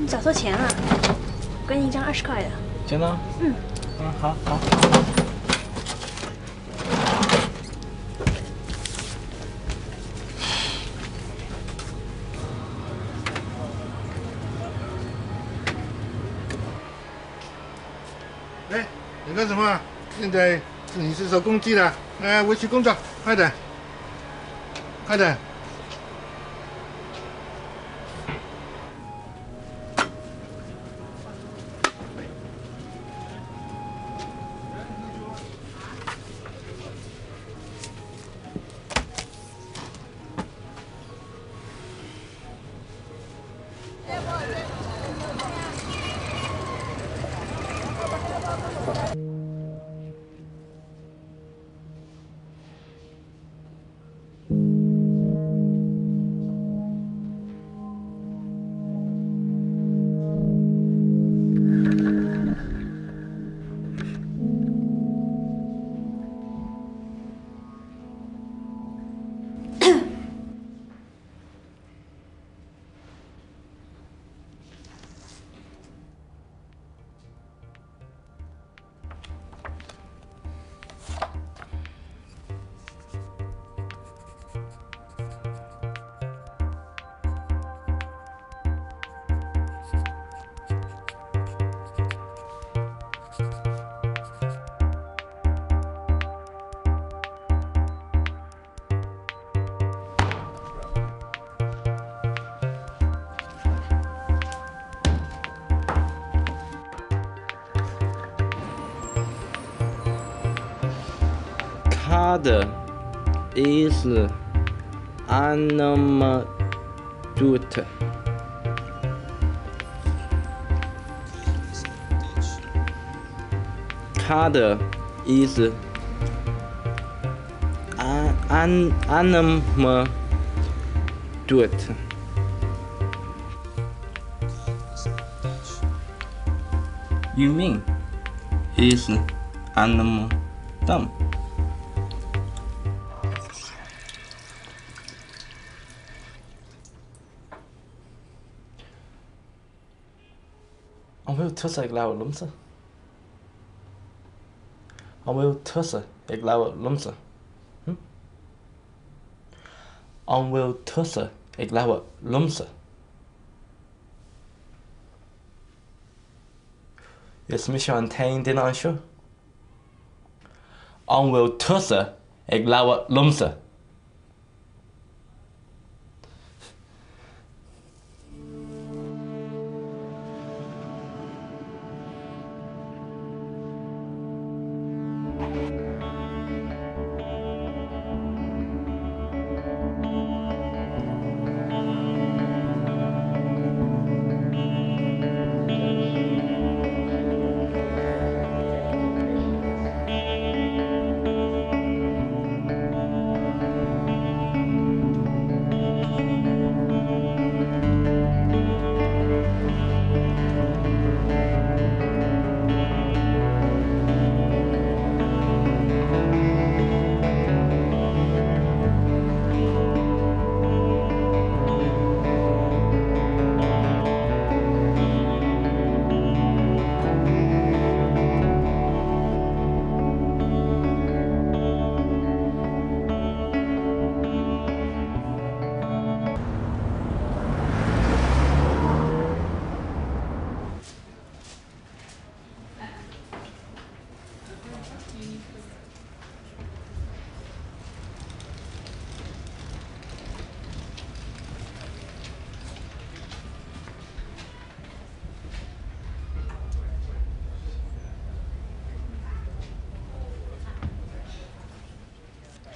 找错钱了，我给你一张20块的。真的？嗯，好。哎，你干什么？现在你是手工机了，回去工作，快点，快点。Card is ainm cert. Card is ainm cert. You mean is ainm dumb? Ông will tussen ik lauwe lumse. Ông will tussen ik lauwe lumse. Ông will tussen ik lauwe lumse. Is mission antain din aan show. Ông will tussen ik lauwe lumse.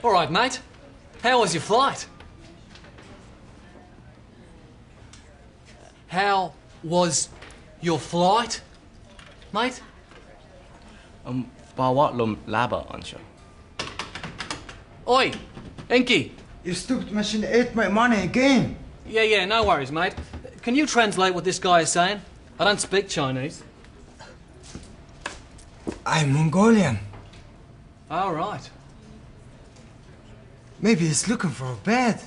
All right, mate. How was your flight? How was your flight, mate? Bawa lum laba ansho. Oi, Enki. You stupid machine ate my money again. Yeah, no worries, mate. Can you translate what this guy is saying? I don't speak Chinese. I'm Mongolian. All right. Maybe he's looking for a bed.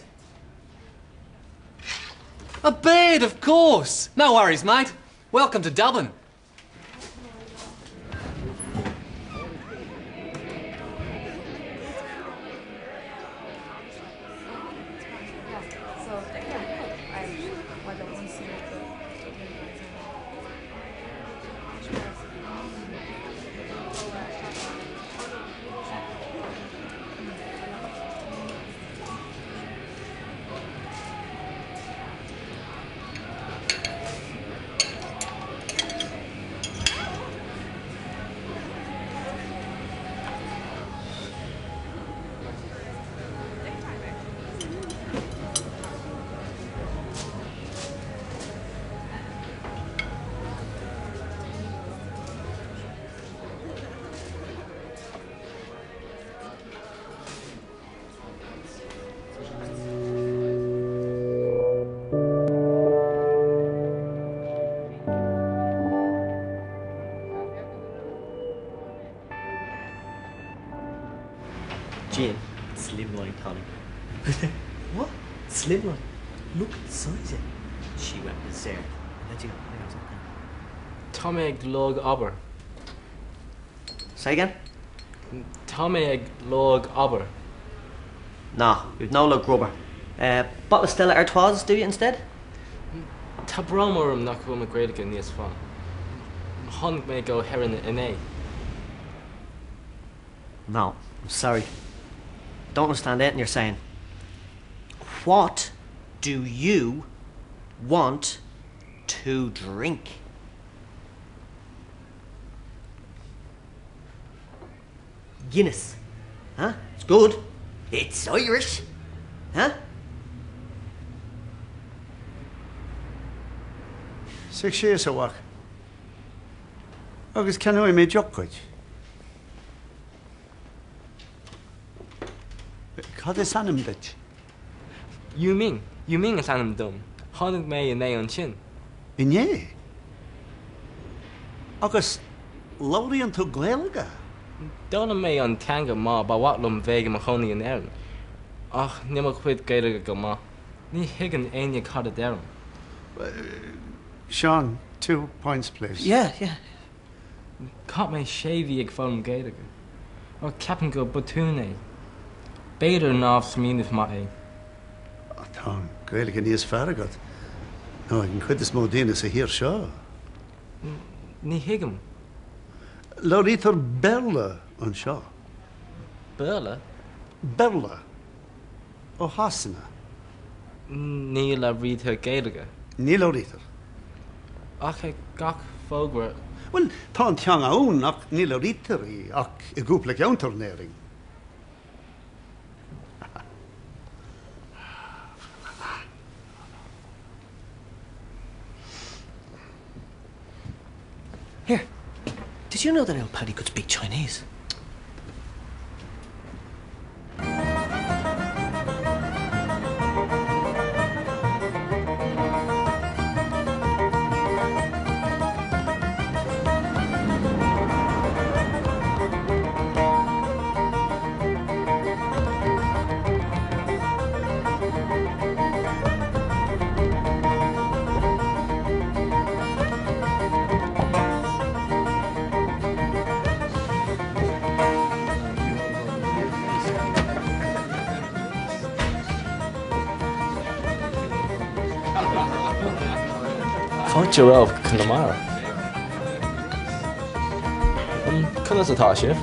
A beard, of course. No worries, mate. Welcome to Dublin. Jane, slimline Tommy. What? Slimline? Look at the size of it. She went with cert. Let you know something. Tomeg log aber. Say again? Tomeg log aber. Nah, we've no look rubber. Bottle of Stella Artois, do you instead? Tabromorum nach Roma Gradica Nias Fan. Hon may go heron in A. No, I'm sorry. Don't understand anything you're saying. What do you want to drink? Guinness. Huh? It's good. It's Irish. Huh? Six years a walk. Agus can I make job Cad is anam dit? You mean is anam dum. Hon may in A on chin. In ye? Agus Lowry to gaeilge. Don't may on tanga ma ba wat lum vega mahoney in Erin. Ach, nimmer quid gaeilge go ma. Ni higgin ain't card derum. Sean, 2 points, please. Yeah. Caught my shavy ig from gaeilge. Or cap'n go butune. Beter nafs mean if my A. Tom, gaeilge níos faragad. No, I can quit this modinus a here, sure. Ni higgum. Lowrytor Berla on Shaw. Berla? Berla. O Hasana. Ni la read her gaeilge. Ní Lowrytor. Ach, gach fogwer. Well, tá teang aún ach ní Lowrytor ach I gúpla gaunturnering. Here. Did you know that El Paddy could speak Chinese? Fáilte rah Connemara. Conas atá sibh.